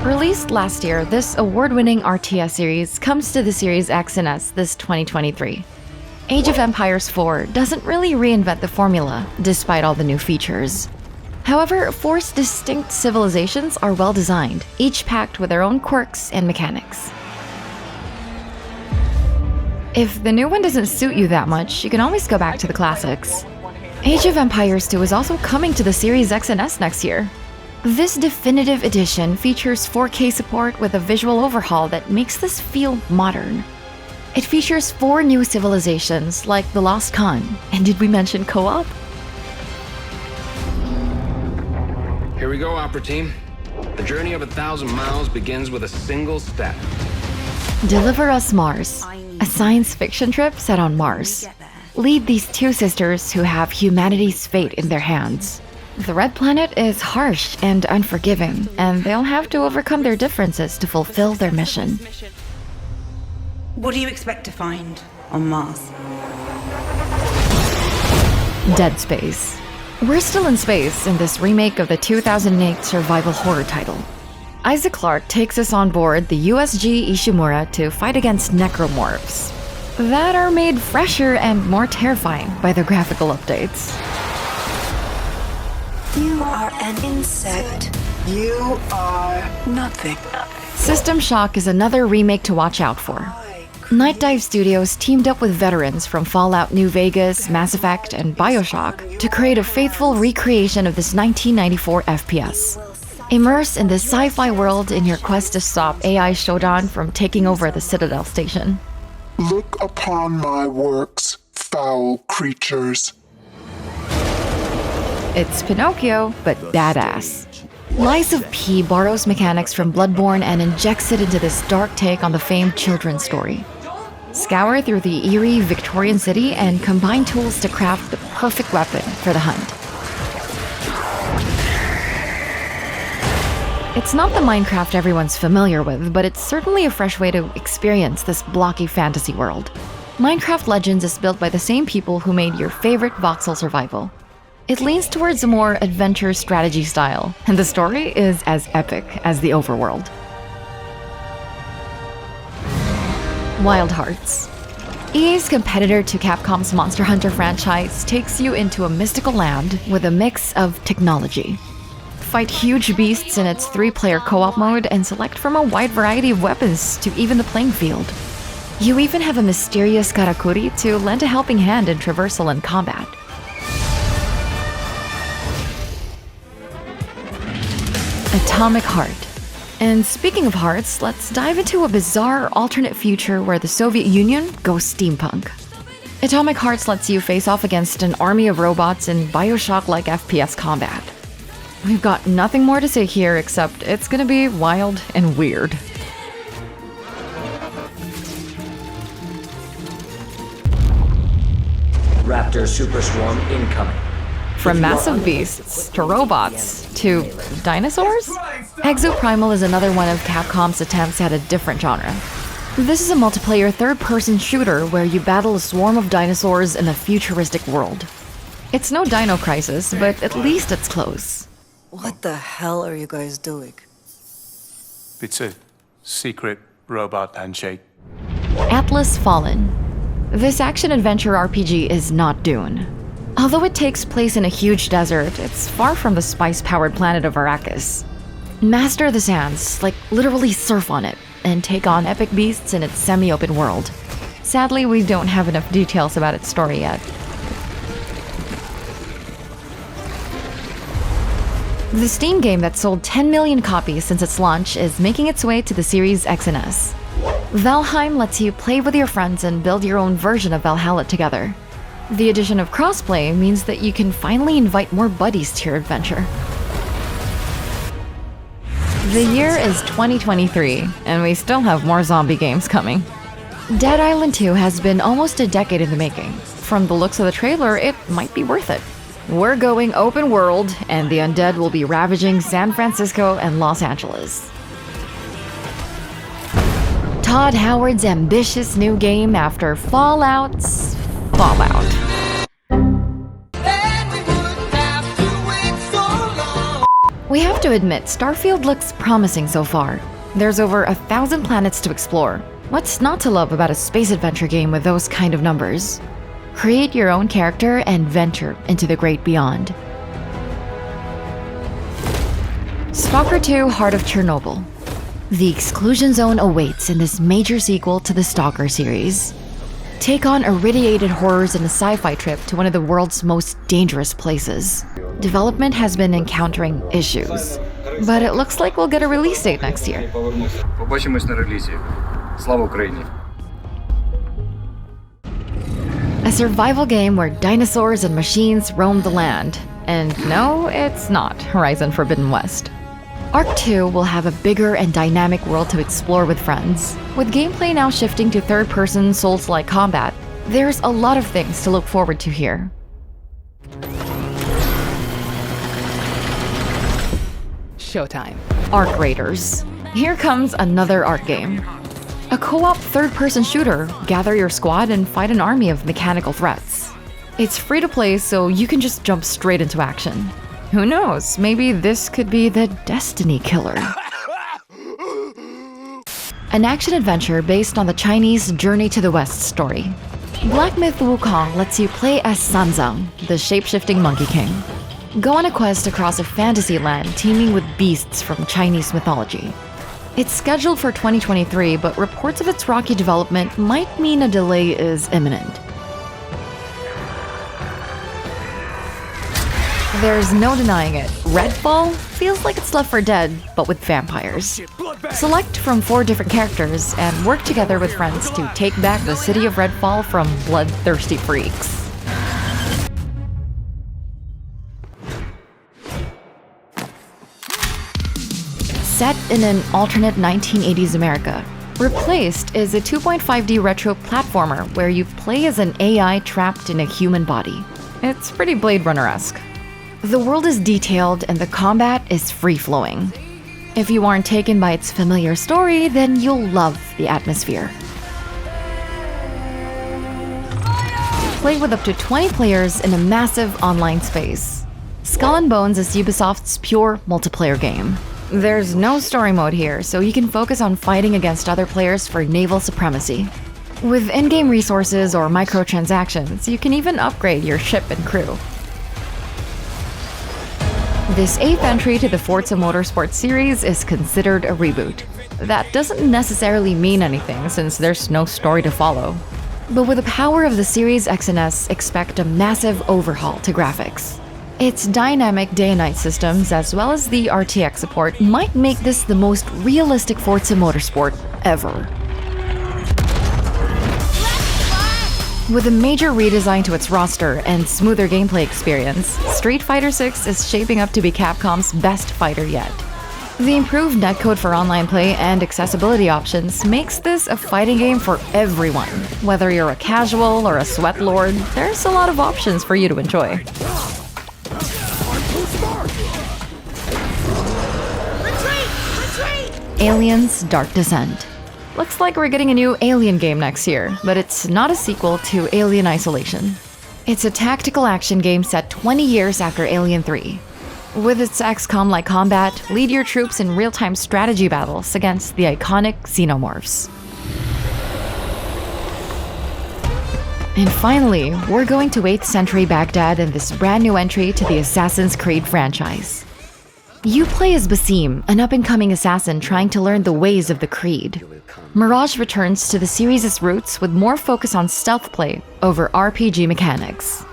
Released last year, this award-winning RTS series comes to the Series X and S this 2023. Age of Empires 4 doesn't really reinvent the formula, despite all the new features. However, 4's distinct civilizations are well designed, each packed with their own quirks and mechanics. If the new one doesn't suit you that much, you can always go back to the classics. Age of Empires 2 is also coming to the Series X and S next year. This definitive edition features 4K support with a visual overhaul that makes this feel modern. It features 4 new civilizations like the Lost Khan, and did we mention co-op? Here we go, Opera Team. The journey of 1,000 miles begins with a single step. Deliver Us Mars, a science fiction trip set on Mars. Lead these 2 sisters who have humanity's fate in their hands. The Red Planet is harsh and unforgiving, and they'll have to overcome their differences to fulfill their mission. What do you expect to find on Mars? Dead Space. We're still in space in this remake of the 2008 survival horror title. Isaac Clarke takes us on board the USG Ishimura to fight against necromorphs that are made fresher and more terrifying by the graphical updates. You are an insect. You are nothing. System Shock is another remake to watch out for. Night Dive Studios teamed up with veterans from Fallout New Vegas, Mass Effect, and BioShock to create a faithful recreation of this 1994 FPS. Immerse in this sci-fi world in your quest to stop AI Shodan from taking over the Citadel station. Look upon my works, foul creatures. It's Pinocchio, but badass. Lies of P borrows mechanics from Bloodborne and injects it into this dark take on the famed children's story. Scour through the eerie Victorian city and combine tools to craft the perfect weapon for the hunt. It's not the Minecraft everyone's familiar with, but it's certainly a fresh way to experience this blocky fantasy world. Minecraft Legends is built by the same people who made your favorite voxel survival. It leans towards a more adventure strategy style, and the story is as epic as the overworld. Wild Hearts. EA's competitor to Capcom's Monster Hunter franchise takes you into a mystical land with a mix of technology. Fight huge beasts in its 3-player co-op mode and select from a wide variety of weapons to even the playing field. You even have a mysterious Karakuri to lend a helping hand in traversal and combat. Atomic Heart. And speaking of hearts, let's dive into a bizarre alternate future where the Soviet Union goes steampunk. Atomic Hearts lets you face off against an army of robots in BioShock-like FPS combat. We've got nothing more to say here except it's gonna be wild and weird. Raptor Super Swarm incoming. From massive beasts to robots to dinosaurs? Exoprimal is another one of Capcom's attempts at a different genre. This is a multiplayer third-person shooter where you battle a swarm of dinosaurs in a futuristic world. It's no Dino Crisis, but at least it's close. What the hell are you guys doing? It's a secret robot handshake. Atlas Fallen. This action-adventure RPG is not Dune. Although it takes place in a huge desert, it's far from the spice-powered planet of Arrakis. Master the sands, like literally surf on it, and take on epic beasts in its semi-open world. Sadly, we don't have enough details about its story yet. The Steam game that sold 10 million copies since its launch is making its way to the Series X and S. Valheim lets you play with your friends and build your own version of Valhalla together. The addition of crossplay means that you can finally invite more buddies to your adventure. The year is 2023, and we still have more zombie games coming. Dead Island 2 has been almost a decade in the making. From the looks of the trailer, it might be worth it. We're going open world, and the undead will be ravaging San Francisco and Los Angeles. Todd Howard's ambitious new game after Fallout's Fallout. We have to admit, Starfield looks promising so far. There's over 1,000 planets to explore. What's not to love about a space adventure game with those kind of numbers? Create your own character and venture into the great beyond. Stalker 2: Heart of Chernobyl. The exclusion zone awaits in this major sequel to the Stalker series. Take on irradiated horrors in a sci-fi trip to one of the world's most dangerous places. Development has been encountering issues, but it looks like we'll get a release date next year. Побачимось на релізі. Слава Україні! A survival game where dinosaurs and machines roam the land. And no, it's not Horizon Forbidden West. Arc 2 will have a bigger and dynamic world to explore with friends. With gameplay now shifting to third-person Souls-like combat, there's a lot of things to look forward to here. Showtime. Arc Raiders. Here comes another Arc game. A co-op third-person shooter. Gather your squad and fight an army of mechanical threats. It's free to play, so you can just jump straight into action. Who knows, maybe this could be the Destiny killer. An action-adventure based on the Chinese Journey to the West story. Black Myth Wukong lets you play as Sanzang, the shape-shifting Monkey King. Go on a quest across a fantasy land teeming with beasts from Chinese mythology. It's scheduled for 2023, but reports of its rocky development might mean a delay is imminent. There's no denying it. Redfall feels like it's Left 4 Dead, but with vampires. Select from 4 different characters and work together with friends to take back the city of Redfall from bloodthirsty freaks. Set in an alternate 1980s America, Replaced is a 2.5D retro platformer where you play as an AI trapped in a human body. It's pretty Blade Runner-esque. The world is detailed and the combat is free-flowing. If you aren't taken by its familiar story, then you'll love the atmosphere. Play with up to 20 players in a massive online space. Skull and Bones is Ubisoft's pure multiplayer game. There's no story mode here, so you can focus on fighting against other players for naval supremacy. With in-game resources or microtransactions, you can even upgrade your ship and crew. This 8th entry to the Forza Motorsport series is considered a reboot. That doesn't necessarily mean anything since there's no story to follow. But with the power of the Series X and S, expect a massive overhaul to graphics. Its dynamic day and night systems, as well as the RTX support, might make this the most realistic Forza Motorsport ever. With a major redesign to its roster and smoother gameplay experience, Street Fighter VI is shaping up to be Capcom's best fighter yet. The improved netcode for online play and accessibility options makes this a fighting game for everyone. Whether you're a casual or a sweat lord, there's a lot of options for you to enjoy. Aliens: Dark Descent. Looks like we're getting a new Alien game next year, but it's not a sequel to Alien Isolation. It's a tactical action game set 20 years after Alien 3. With its XCOM-like combat, lead your troops in real-time strategy battles against the iconic xenomorphs. And finally, we're going to 8th century Baghdad in this brand new entry to the Assassin's Creed franchise. You play as Basim, an up-and-coming assassin trying to learn the ways of the Creed. Mirage returns to the series' roots with more focus on stealth play over RPG mechanics.